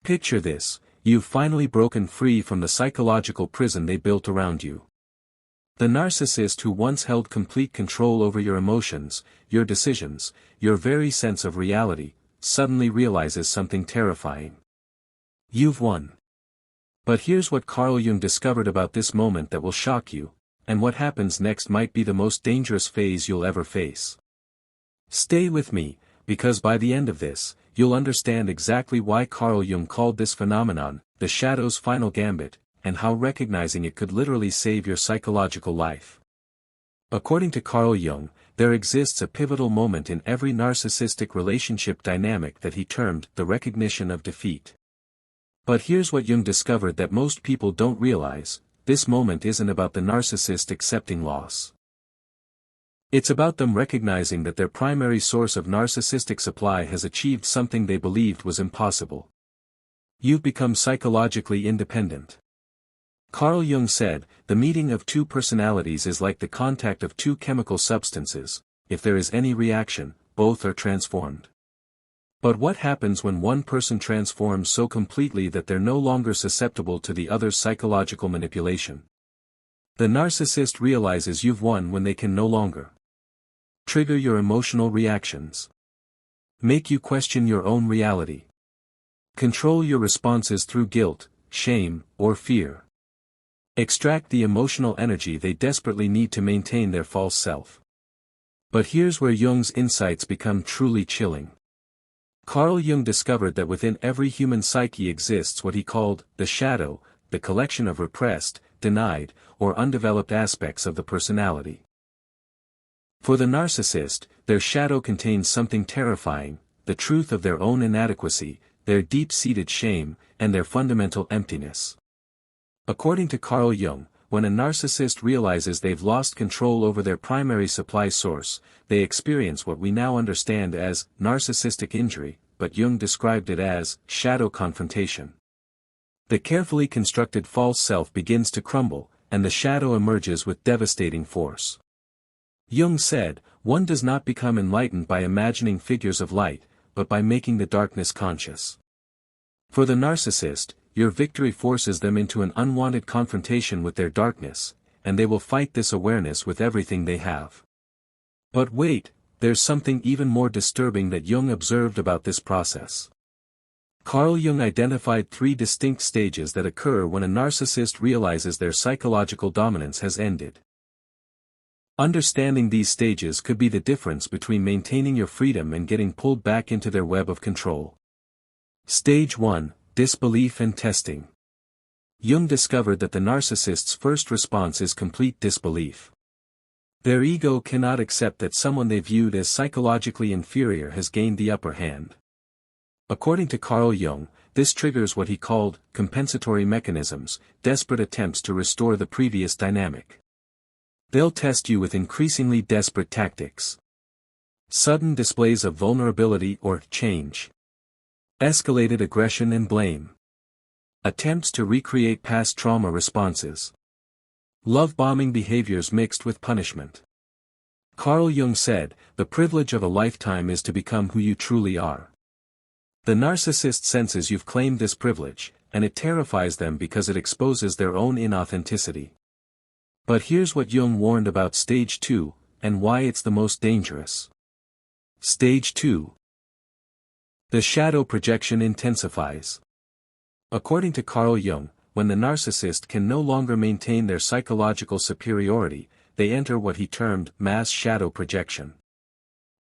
Picture this: you've finally broken free from the psychological prison they built around you. The narcissist who once held complete control over your emotions, your decisions, your very sense of reality, suddenly realizes something terrifying. You've won. But here's what Carl Jung discovered about this moment that will shock you, and what happens next might be the most dangerous phase you'll ever face. Stay with me, because by the end of this, you'll understand exactly why Carl Jung called this phenomenon the shadow's final gambit, and how recognizing it could literally save your psychological life. According to Carl Jung, there exists a pivotal moment in every narcissistic relationship dynamic that he termed the recognition of defeat. But here's what Jung discovered that most people don't realize: this moment isn't about the narcissist accepting loss. It's about them recognizing that their primary source of narcissistic supply has achieved something they believed was impossible. You've become psychologically independent. Carl Jung said, the meeting of two personalities is like the contact of two chemical substances. If there is any reaction, both are transformed. But what happens when one person transforms so completely that they're no longer susceptible to the other's psychological manipulation? The narcissist realizes you've won when they can no longer trigger your emotional reactions, make you question your own reality, control your responses through guilt, shame, or fear, extract the emotional energy they desperately need to maintain their false self. But here's where Jung's insights become truly chilling. Carl Jung discovered that within every human psyche exists what he called the shadow, the collection of repressed, denied, or undeveloped aspects of the personality. For the narcissist, their shadow contains something terrifying: the truth of their own inadequacy, their deep-seated shame, and their fundamental emptiness. According to Carl Jung, when a narcissist realizes they've lost control over their primary supply source, they experience what we now understand as narcissistic injury, but Jung described it as shadow confrontation. The carefully constructed false self begins to crumble, and the shadow emerges with devastating force. Jung said, one does not become enlightened by imagining figures of light, but by making the darkness conscious. For the narcissist, your victory forces them into an unwanted confrontation with their darkness, and they will fight this awareness with everything they have. But wait, there's something even more disturbing that Jung observed about this process. Carl Jung identified 3 distinct stages that occur when a narcissist realizes their psychological dominance has ended. Understanding these stages could be the difference between maintaining your freedom and getting pulled back into their web of control. Stage 1. Disbelief and testing. Jung discovered that the narcissist's first response is complete disbelief. Their ego cannot accept that someone they viewed as psychologically inferior has gained the upper hand. According to Carl Jung, this triggers what he called compensatory mechanisms, desperate attempts to restore the previous dynamic. They'll test you with increasingly desperate tactics. Sudden displays of vulnerability or change. Escalated aggression and blame. Attempts to recreate past trauma responses. Love-bombing behaviors mixed with punishment. Carl Jung said, the privilege of a lifetime is to become who you truly are. The narcissist senses you've claimed this privilege, and it terrifies them because it exposes their own inauthenticity. But here's what Jung warned about stage 2, and why it's the most dangerous. Stage 2. The shadow projection intensifies. According to Carl Jung, when the narcissist can no longer maintain their psychological superiority, they enter what he termed mass shadow projection.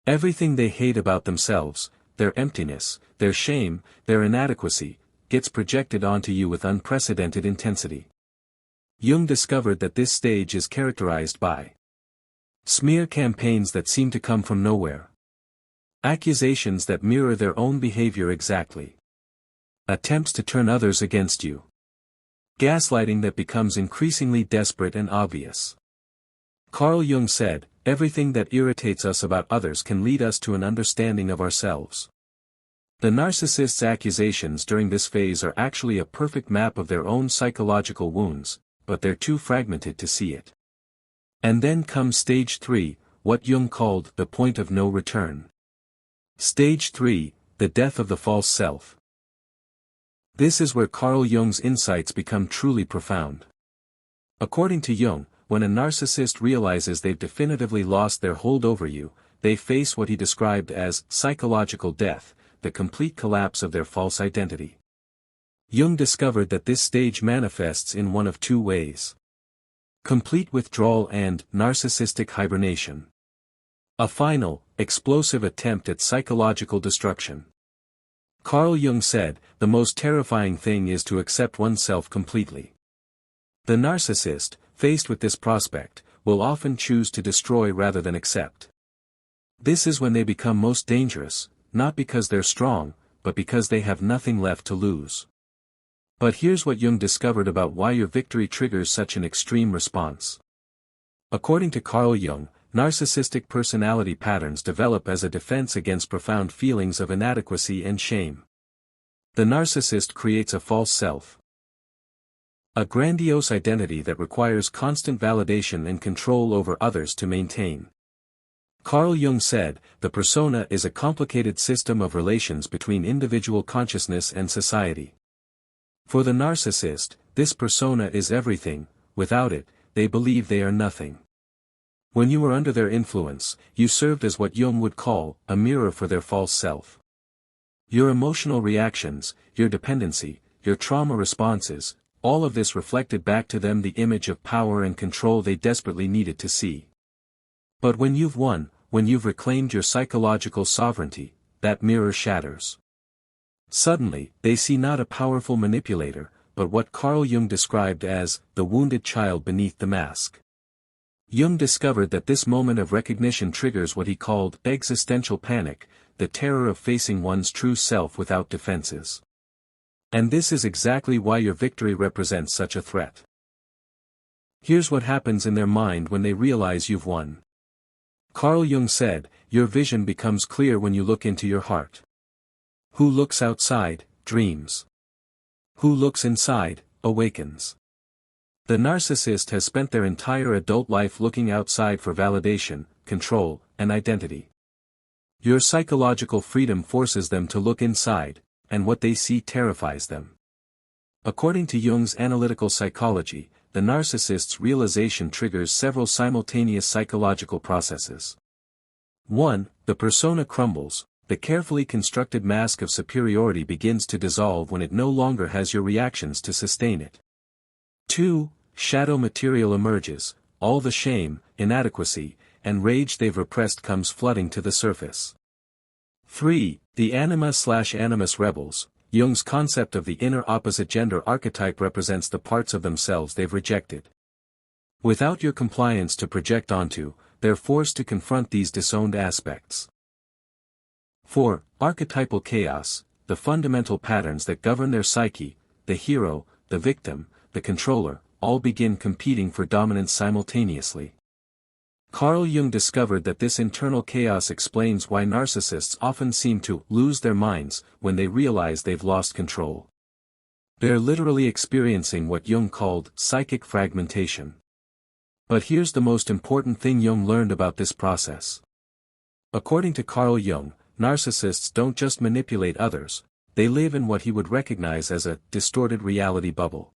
Everything they hate about themselves, their emptiness, their shame, their inadequacy, gets projected onto you with unprecedented intensity. Jung discovered that this stage is characterized by smear campaigns that seem to come from nowhere. Accusations that mirror their own behavior exactly. Attempts to turn others against you. Gaslighting that becomes increasingly desperate and obvious. Carl Jung said, everything that irritates us about others can lead us to an understanding of ourselves. The narcissist's accusations during this phase are actually a perfect map of their own psychological wounds, but they're too fragmented to see it. And then comes stage 3, what Jung called the point of no return. Stage 3, the death of the false self. This is where Carl Jung's insights become truly profound. According to Jung, when a narcissist realizes they've definitively lost their hold over you, they face what he described as psychological death, the complete collapse of their false identity. Jung discovered that this stage manifests in one of two ways: complete withdrawal and narcissistic hibernation. A final, explosive attempt at psychological destruction. Carl Jung said, "The most terrifying thing is to accept oneself completely." The narcissist, faced with this prospect, will often choose to destroy rather than accept. This is when they become most dangerous, not because they're strong, but because they have nothing left to lose. But here's what Jung discovered about why your victory triggers such an extreme response. According to Carl Jung, narcissistic personality patterns develop as a defense against profound feelings of inadequacy and shame. The narcissist creates a false self, a grandiose identity that requires constant validation and control over others to maintain. Carl Jung said, "The persona is a complicated system of relations between individual consciousness and society." For the narcissist, this persona is everything; without it, they believe they are nothing. When you were under their influence, you served as what Jung would call a mirror for their false self. Your emotional reactions, your dependency, your trauma responses, all of this reflected back to them the image of power and control they desperately needed to see. But when you've won, when you've reclaimed your psychological sovereignty, that mirror shatters. Suddenly, they see not a powerful manipulator, but what Carl Jung described as the wounded child beneath the mask. Jung discovered that this moment of recognition triggers what he called existential panic, the terror of facing one's true self without defenses. And this is exactly why your victory represents such a threat. Here's what happens in their mind when they realize you've won. Carl Jung said, "Your vision becomes clear when you look into your heart. Who looks outside, dreams. Who looks inside, awakens." The narcissist has spent their entire adult life looking outside for validation, control, and identity. Your psychological freedom forces them to look inside, and what they see terrifies them. According to Jung's analytical psychology, the narcissist's realization triggers several simultaneous psychological processes. 1. The persona crumbles. The carefully constructed mask of superiority begins to dissolve when it no longer has your reactions to sustain it. 2. Shadow material emerges. All the shame, inadequacy, and rage they've repressed comes flooding to the surface. 3. The anima/animus rebels. Jung's concept of the inner opposite gender archetype represents the parts of themselves they've rejected. Without your compliance to project onto, they're forced to confront these disowned aspects. 4. Archetypal chaos. The fundamental patterns that govern their psyche, the hero, the victim, the controller, all begin competing for dominance simultaneously. Carl Jung discovered that this internal chaos explains why narcissists often seem to lose their minds when they realize they've lost control. They're literally experiencing what Jung called psychic fragmentation. But here's the most important thing Jung learned about this process. According to Carl Jung, narcissists don't just manipulate others, they live in what he would recognize as a distorted reality bubble.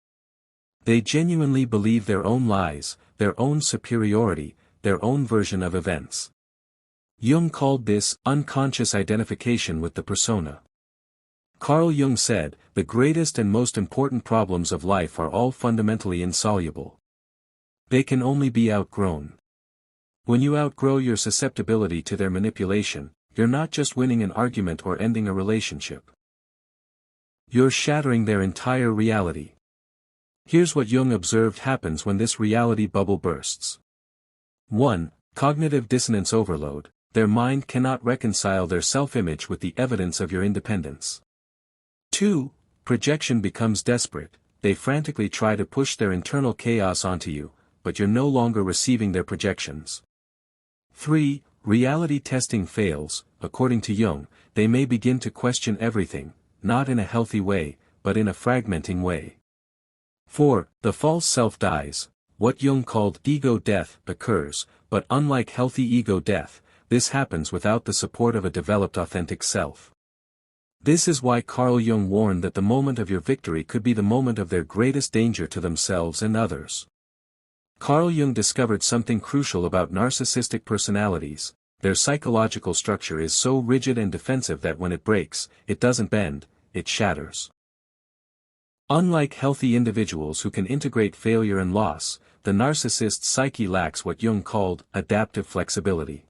They genuinely believe their own lies, their own superiority, their own version of events. Jung called this unconscious identification with the persona. Carl Jung said, "The greatest and most important problems of life are all fundamentally insoluble. They can only be outgrown." When you outgrow your susceptibility to their manipulation, you're not just winning an argument or ending a relationship. You're shattering their entire reality. Here's what Jung observed happens when this reality bubble bursts. 1. Cognitive dissonance overload. Their mind cannot reconcile their self-image with the evidence of your independence. 2. Projection becomes desperate. They frantically try to push their internal chaos onto you, but you're no longer receiving their projections. 3. Reality testing fails. According to Jung, they may begin to question everything, not in a healthy way, but in a fragmenting way. 4. The false self dies. What Jung called ego death occurs, but unlike healthy ego death, this happens without the support of a developed authentic self. This is why Carl Jung warned that the moment of your victory could be the moment of their greatest danger to themselves and others. Carl Jung discovered something crucial about narcissistic personalities: their psychological structure is so rigid and defensive that when it breaks, it doesn't bend, it shatters. Unlike healthy individuals who can integrate failure and loss, the narcissist's psyche lacks what Jung called adaptive flexibility.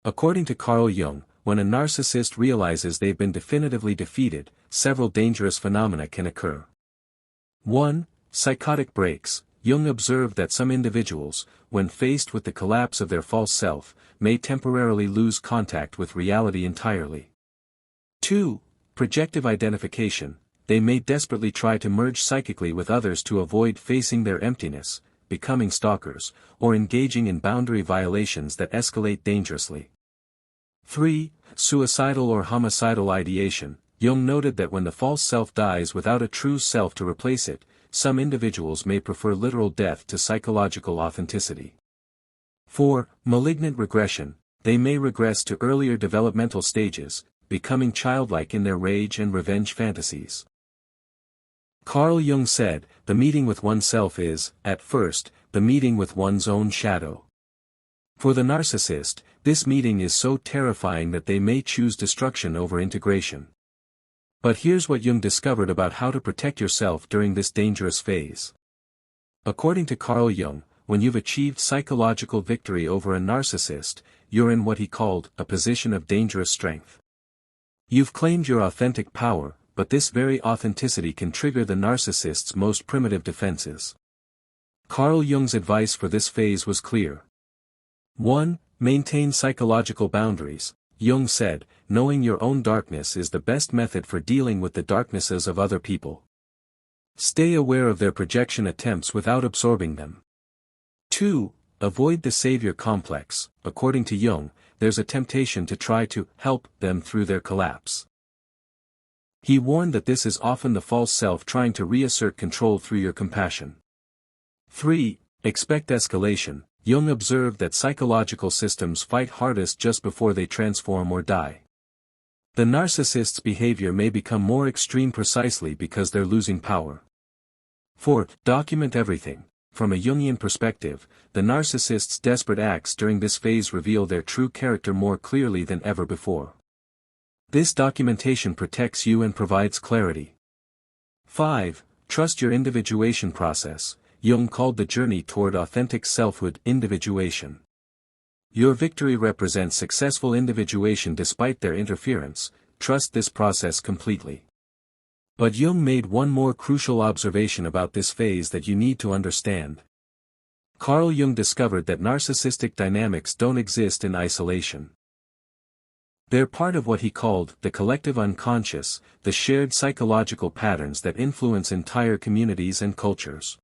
According to Carl Jung, when a narcissist realizes they've been definitively defeated, several dangerous phenomena can occur. 1. Psychotic breaks. Jung observed that some individuals, when faced with the collapse of their false self, may temporarily lose contact with reality entirely. 2. Projective identification. They may desperately try to merge psychically with others to avoid facing their emptiness, becoming stalkers, or engaging in boundary violations that escalate dangerously. 3. Suicidal or homicidal ideation. Jung noted that when the false self dies without a true self to replace it, some individuals may prefer literal death to psychological authenticity. 4. Malignant regression. They may regress to earlier developmental stages, becoming childlike in their rage and revenge fantasies. Carl Jung said, the meeting with oneself is, at first, the meeting with one's own shadow. For the narcissist, this meeting is so terrifying that they may choose destruction over integration. But here's what Jung discovered about how to protect yourself during this dangerous phase. According to Carl Jung, when you've achieved psychological victory over a narcissist, you're in what he called a position of dangerous strength. You've claimed your authentic power, but this very authenticity can trigger the narcissist's most primitive defenses. Carl Jung's advice for this phase was clear. 1. Maintain psychological boundaries. Jung said, knowing your own darkness is the best method for dealing with the darknesses of other people. Stay aware of their projection attempts without absorbing them. 2. Avoid the savior complex. According to Jung, there's a temptation to try to help them through their collapse. He warned that this is often the false self trying to reassert control through your compassion. 3. Expect escalation. Jung observed that psychological systems fight hardest just before they transform or die. The narcissist's behavior may become more extreme precisely because they're losing power. 4. Document everything. From a Jungian perspective, the narcissist's desperate acts during this phase reveal their true character more clearly than ever before. This documentation protects you and provides clarity. 5. Trust your individuation process. Jung called the journey toward authentic selfhood individuation. Your victory represents successful individuation despite their interference. Trust this process completely. But Jung made one more crucial observation about this phase that you need to understand. Carl Jung discovered that narcissistic dynamics don't exist in isolation. They're part of what he called the collective unconscious, the shared psychological patterns that influence entire communities and cultures.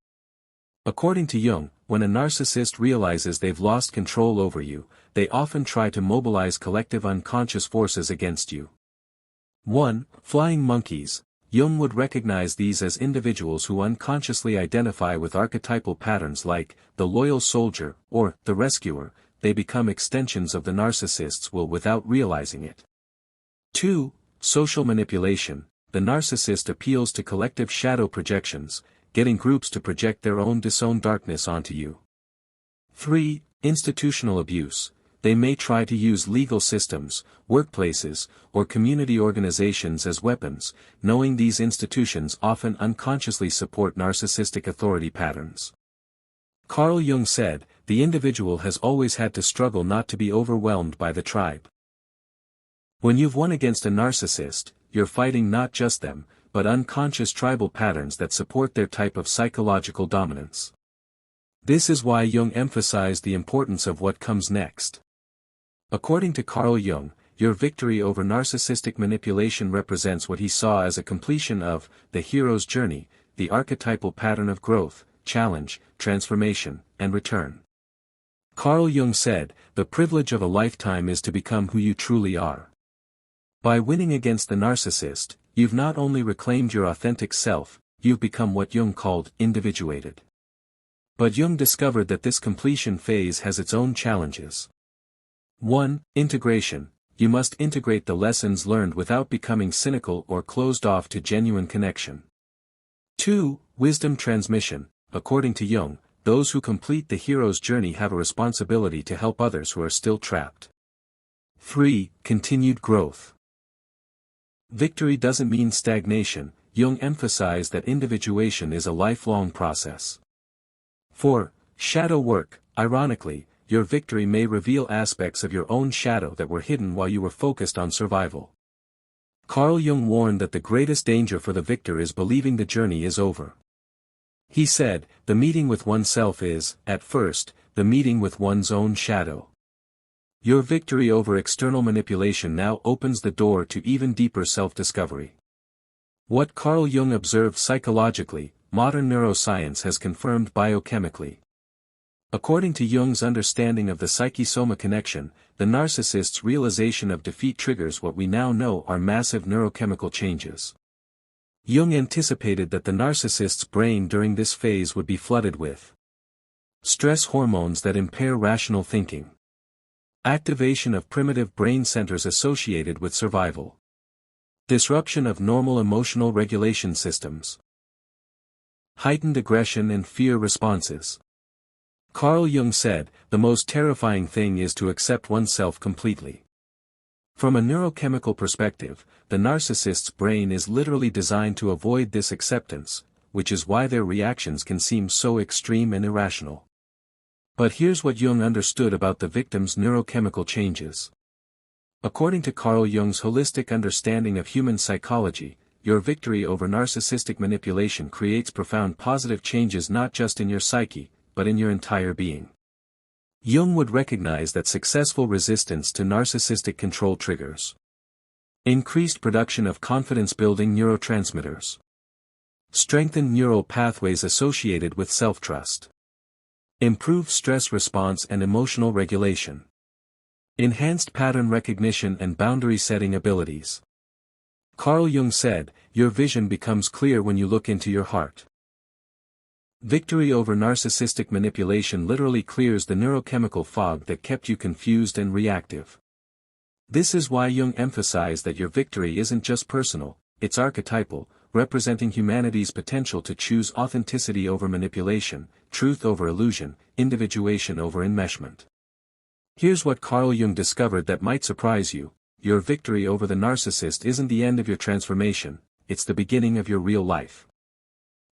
According to Jung, when a narcissist realizes they've lost control over you, they often try to mobilize collective unconscious forces against you. 1. Flying monkeys. Jung would recognize these as individuals who unconsciously identify with archetypal patterns like the loyal soldier or the rescuer. They become extensions of the narcissist's will without realizing it. 2. Social manipulation. The narcissist appeals to collective shadow projections, getting groups to project their own disowned darkness onto you. 3. Institutional abuse. They may try to use legal systems, workplaces, or community organizations as weapons, knowing these institutions often unconsciously support narcissistic authority patterns. Carl Jung said, the individual has always had to struggle not to be overwhelmed by the tribe. When you've won against a narcissist, you're fighting not just them, but unconscious tribal patterns that support their type of psychological dominance. This is why Jung emphasized the importance of what comes next. According to Carl Jung, your victory over narcissistic manipulation represents what he saw as a completion of the hero's journey, the archetypal pattern of growth, challenge, transformation, and return. Carl Jung said, the privilege of a lifetime is to become who you truly are. By winning against the narcissist, you've not only reclaimed your authentic self, you've become what Jung called individuated. But Jung discovered that this completion phase has its own challenges. 1. Integration. you must integrate the lessons learned without becoming cynical or closed off to genuine connection. 2. Wisdom transmission. According to Jung, those who complete the hero's journey have a responsibility to help others who are still trapped. 3. Continued growth. Victory doesn't mean stagnation. Jung emphasized that individuation is a lifelong process. 4. Shadow work. Ironically, your victory may reveal aspects of your own shadow that were hidden while you were focused on survival. Carl Jung warned that the greatest danger for the victor is believing the journey is over. He said, the meeting with oneself is, at first, the meeting with one's own shadow. Your victory over external manipulation now opens the door to even deeper self-discovery. What Carl Jung observed psychologically, modern neuroscience has confirmed biochemically. According to Jung's understanding of the psyche-soma connection, the narcissist's realization of defeat triggers what we now know are massive neurochemical changes. Jung anticipated that the narcissist's brain during this phase would be flooded with stress hormones that impair rational thinking, activation of primitive brain centers associated with survival, disruption of normal emotional regulation systems, heightened aggression and fear responses. Carl Jung said, the most terrifying thing is to accept oneself completely. From a neurochemical perspective, the narcissist's brain is literally designed to avoid this acceptance, which is why their reactions can seem so extreme and irrational. But here's what Jung understood about the victim's neurochemical changes. According to Carl Jung's holistic understanding of human psychology, your victory over narcissistic manipulation creates profound positive changes not just in your psyche, but in your entire being. Jung would recognize that successful resistance to narcissistic control triggers increased production of confidence-building neurotransmitters, strengthened neural pathways associated with self-trust, improved stress response and emotional regulation, enhanced pattern recognition and boundary-setting abilities. Carl Jung said, your vision becomes clear when you look into your heart. Victory over narcissistic manipulation literally clears the neurochemical fog that kept you confused and reactive. This is why Jung emphasized that your victory isn't just personal, it's archetypal, representing humanity's potential to choose authenticity over manipulation, truth over illusion, individuation over enmeshment. Here's what Carl Jung discovered that might surprise you: your victory over the narcissist isn't the end of your transformation, it's the beginning of your real life.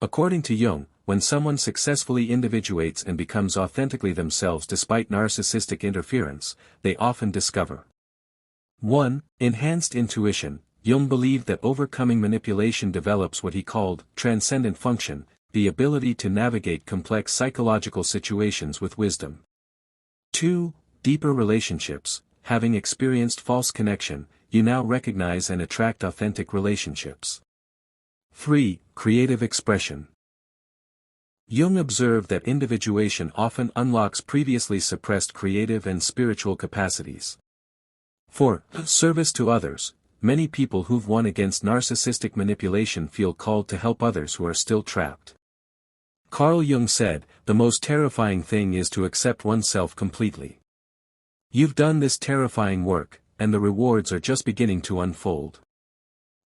According to Jung, when someone successfully individuates and becomes authentically themselves despite narcissistic interference, they often discover 1. Enhanced intuition. Jung believed that overcoming manipulation develops what he called transcendent function, the ability to navigate complex psychological situations with wisdom. 2. Deeper relationships. Having experienced false connection, you now recognize and attract authentic relationships. 3. Creative expression. Jung observed that individuation often unlocks previously suppressed creative and spiritual capacities. 4. Service to others. Many people who've won against narcissistic manipulation feel called to help others who are still trapped. Carl Jung said, the most terrifying thing is to accept oneself completely. You've done this terrifying work, and the rewards are just beginning to unfold.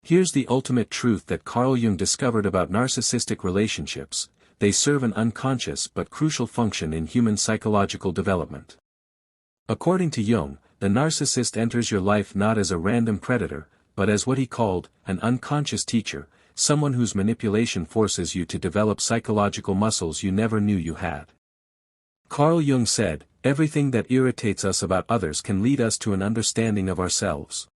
Here's the ultimate truth that Carl Jung discovered about narcissistic relationships: they serve an unconscious but crucial function in human psychological development. According to Jung, the narcissist enters your life not as a random predator, but as what he called an unconscious teacher, someone whose manipulation forces you to develop psychological muscles you never knew you had. Carl Jung said, everything that irritates us about others can lead us to an understanding of ourselves.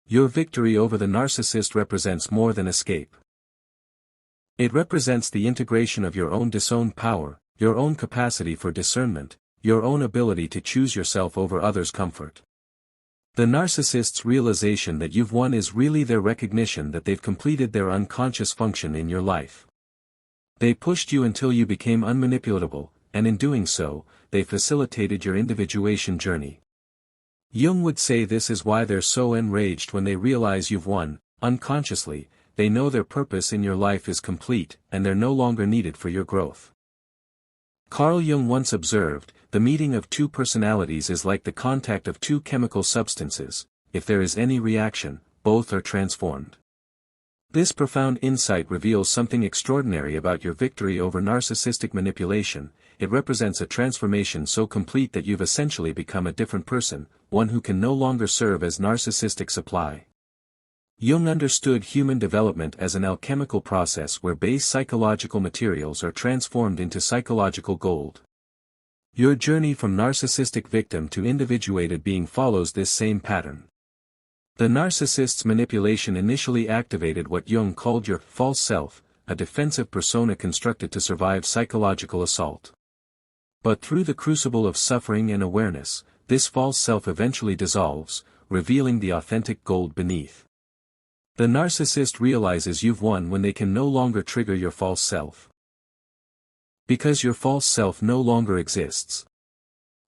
Your victory over the narcissist represents more than escape. It represents the integration of your own disowned power, your own capacity for discernment, your own ability to choose yourself over others' comfort. The narcissist's realization that you've won is really their recognition that they've completed their unconscious function in your life. They pushed you until you became unmanipulatable, and in doing so, they facilitated your individuation journey. Jung would say this is why they're so enraged when they realize you've won. Unconsciously, they know their purpose in your life is complete, and they're no longer needed for your growth. Carl Jung once observed, the meeting of two personalities is like the contact of two chemical substances. If there is any reaction, both are transformed. This profound insight reveals something extraordinary about your victory over narcissistic manipulation. It represents a transformation so complete that you've essentially become a different person, one who can no longer serve as narcissistic supply. Jung understood human development as an alchemical process where base psychological materials are transformed into psychological gold. Your journey from narcissistic victim to individuated being follows this same pattern. The narcissist's manipulation initially activated what Jung called your false self, a defensive persona constructed to survive psychological assault. But through the crucible of suffering and awareness, this false self eventually dissolves, revealing the authentic gold beneath. The narcissist realizes you've won when they can no longer trigger your false self. Because your false self no longer exists.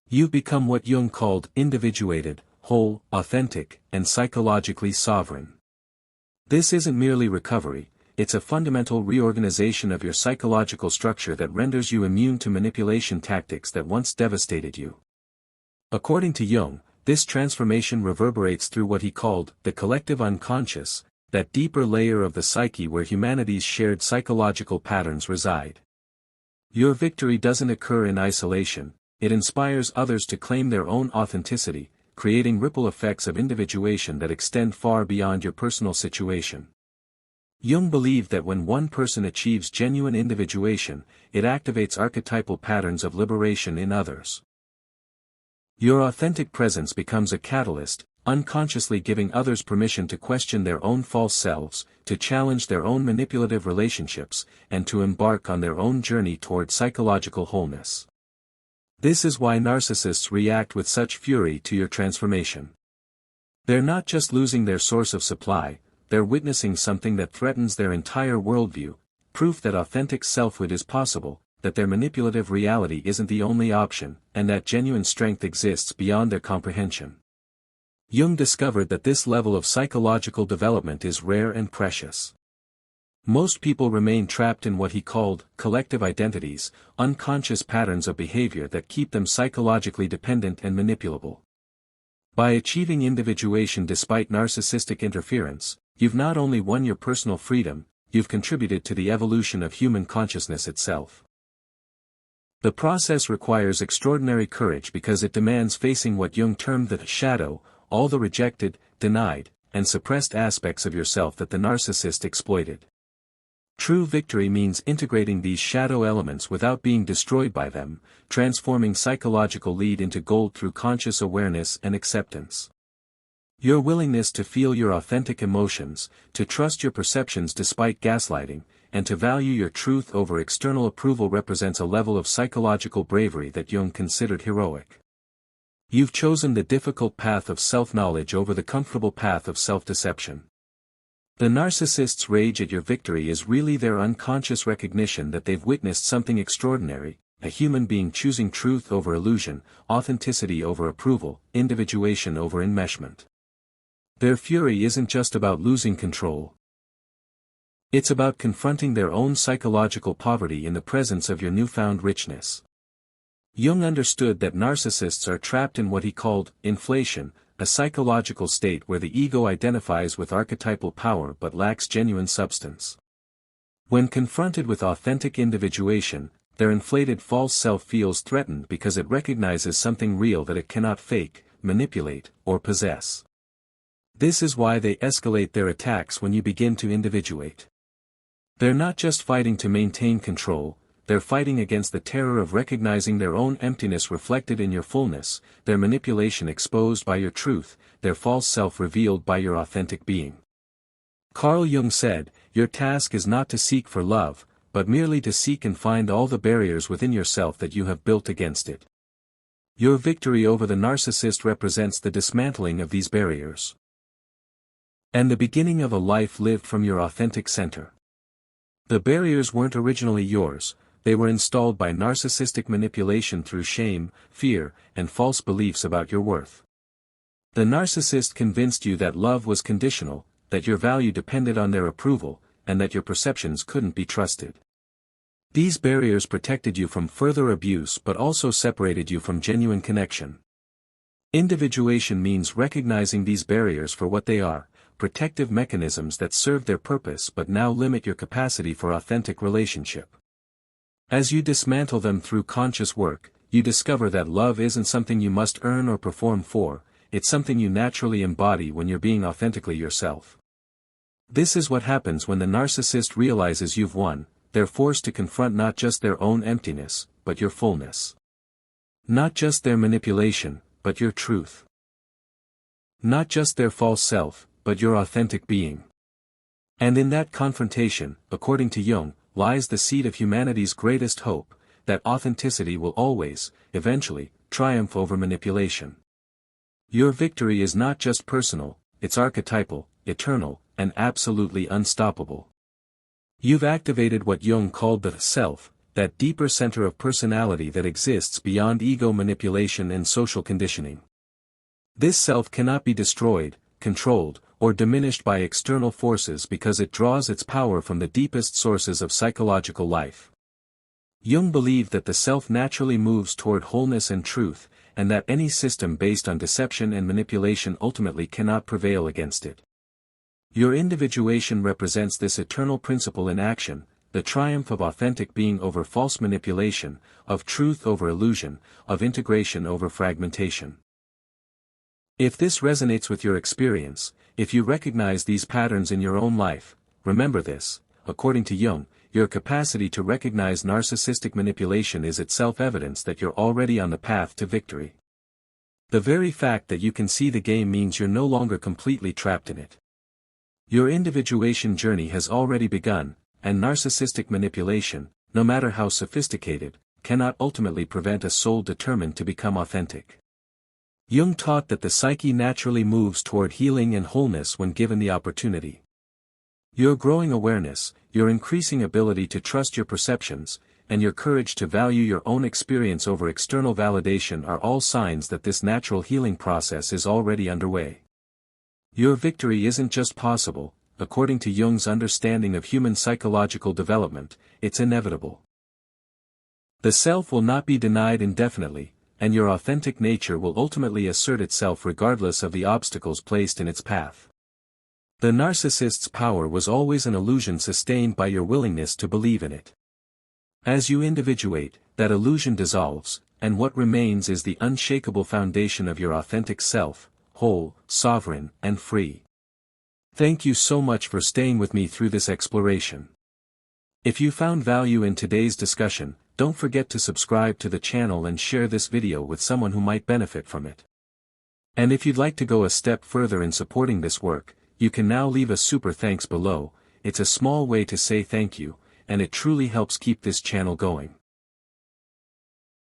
You've become what Jung called individuated, whole, authentic, and psychologically sovereign. This isn't merely recovery, it's a fundamental reorganization of your psychological structure that renders you immune to manipulation tactics that once devastated you. According to Jung, this transformation reverberates through what he called the collective unconscious, that deeper layer of the psyche where humanity's shared psychological patterns reside. Your victory doesn't occur in isolation, it inspires others to claim their own authenticity, creating ripple effects of individuation that extend far beyond your personal situation. Jung believed that when one person achieves genuine individuation, it activates archetypal patterns of liberation in others. Your authentic presence becomes a catalyst, unconsciously giving others permission to question their own false selves, to challenge their own manipulative relationships, and to embark on their own journey toward psychological wholeness. This is why narcissists react with such fury to your transformation. They're not just losing their source of supply, they're witnessing something that threatens their entire worldview, proof that authentic selfhood is possible, that their manipulative reality isn't the only option, and that genuine strength exists beyond their comprehension. Jung discovered that this level of psychological development is rare and precious. Most people remain trapped in what he called collective identities, unconscious patterns of behavior that keep them psychologically dependent and manipulable. By achieving individuation despite narcissistic interference, you've not only won your personal freedom, you've contributed to the evolution of human consciousness itself. The process requires extraordinary courage because it demands facing what Jung termed the shadow, all the rejected, denied, and suppressed aspects of yourself that the narcissist exploited. True victory means integrating these shadow elements without being destroyed by them, transforming psychological lead into gold through conscious awareness and acceptance. Your willingness to feel your authentic emotions, to trust your perceptions despite gaslighting, and to value your truth over external approval represents a level of psychological bravery that Jung considered heroic. You've chosen the difficult path of self-knowledge over the comfortable path of self-deception. The narcissist's rage at your victory is really their unconscious recognition that they've witnessed something extraordinary, a human being choosing truth over illusion, authenticity over approval, individuation over enmeshment. Their fury isn't just about losing control. It's about confronting their own psychological poverty in the presence of your newfound richness. Jung understood that narcissists are trapped in what he called inflation, a psychological state where the ego identifies with archetypal power but lacks genuine substance. When confronted with authentic individuation, their inflated false self feels threatened because it recognizes something real that it cannot fake, manipulate, or possess. This is why they escalate their attacks when you begin to individuate. They're not just fighting to maintain control, they're fighting against the terror of recognizing their own emptiness reflected in your fullness, their manipulation exposed by your truth, their false self revealed by your authentic being. Carl Jung said, "Your task is not to seek for love, but merely to seek and find all the barriers within yourself that you have built against it." Your victory over the narcissist represents the dismantling of these barriers. And the beginning of a life lived from your authentic center. The barriers weren't originally yours, they were installed by narcissistic manipulation through shame, fear, and false beliefs about your worth. The narcissist convinced you that love was conditional, that your value depended on their approval, and that your perceptions couldn't be trusted. These barriers protected you from further abuse but also separated you from genuine connection. Individuation means recognizing these barriers for what they are, protective mechanisms that serve their purpose but now limit your capacity for authentic relationship. As you dismantle them through conscious work, you discover that love isn't something you must earn or perform for, it's something you naturally embody when you're being authentically yourself. This is what happens when the narcissist realizes you've won. They're forced to confront not just their own emptiness, but your fullness. Not just their manipulation, but your truth. Not just their false self, but your authentic being. And in that confrontation, according to Jung, lies the seed of humanity's greatest hope, that authenticity will always, eventually, triumph over manipulation. Your victory is not just personal, it's archetypal, eternal, and absolutely unstoppable. You've activated what Jung called the self, that deeper center of personality that exists beyond ego manipulation and social conditioning. This self cannot be destroyed, controlled, or diminished by external forces because it draws its power from the deepest sources of psychological life. Jung believed that the self naturally moves toward wholeness and truth, and that any system based on deception and manipulation ultimately cannot prevail against it. Your individuation represents this eternal principle in action, the triumph of authentic being over false manipulation, of truth over illusion, of integration over fragmentation. If this resonates with your experience, if you recognize these patterns in your own life, remember this: according to Jung, your capacity to recognize narcissistic manipulation is itself evidence that you're already on the path to victory. The very fact that you can see the game means you're no longer completely trapped in it. Your individuation journey has already begun, and narcissistic manipulation, no matter how sophisticated, cannot ultimately prevent a soul determined to become authentic. Jung taught that the psyche naturally moves toward healing and wholeness when given the opportunity. Your growing awareness, your increasing ability to trust your perceptions, and your courage to value your own experience over external validation are all signs that this natural healing process is already underway. Your victory isn't just possible, according to Jung's understanding of human psychological development, it's inevitable. The self will not be denied indefinitely, and your authentic nature will ultimately assert itself regardless of the obstacles placed in its path. The narcissist's power was always an illusion sustained by your willingness to believe in it. As you individuate, that illusion dissolves, and what remains is the unshakable foundation of your authentic self, whole, sovereign, and free. Thank you so much for staying with me through this exploration. If you found value in today's discussion, don't forget to subscribe to the channel and share this video with someone who might benefit from it. And if you'd like to go a step further in supporting this work, you can now leave a super thanks below. It's a small way to say thank you, and it truly helps keep this channel going.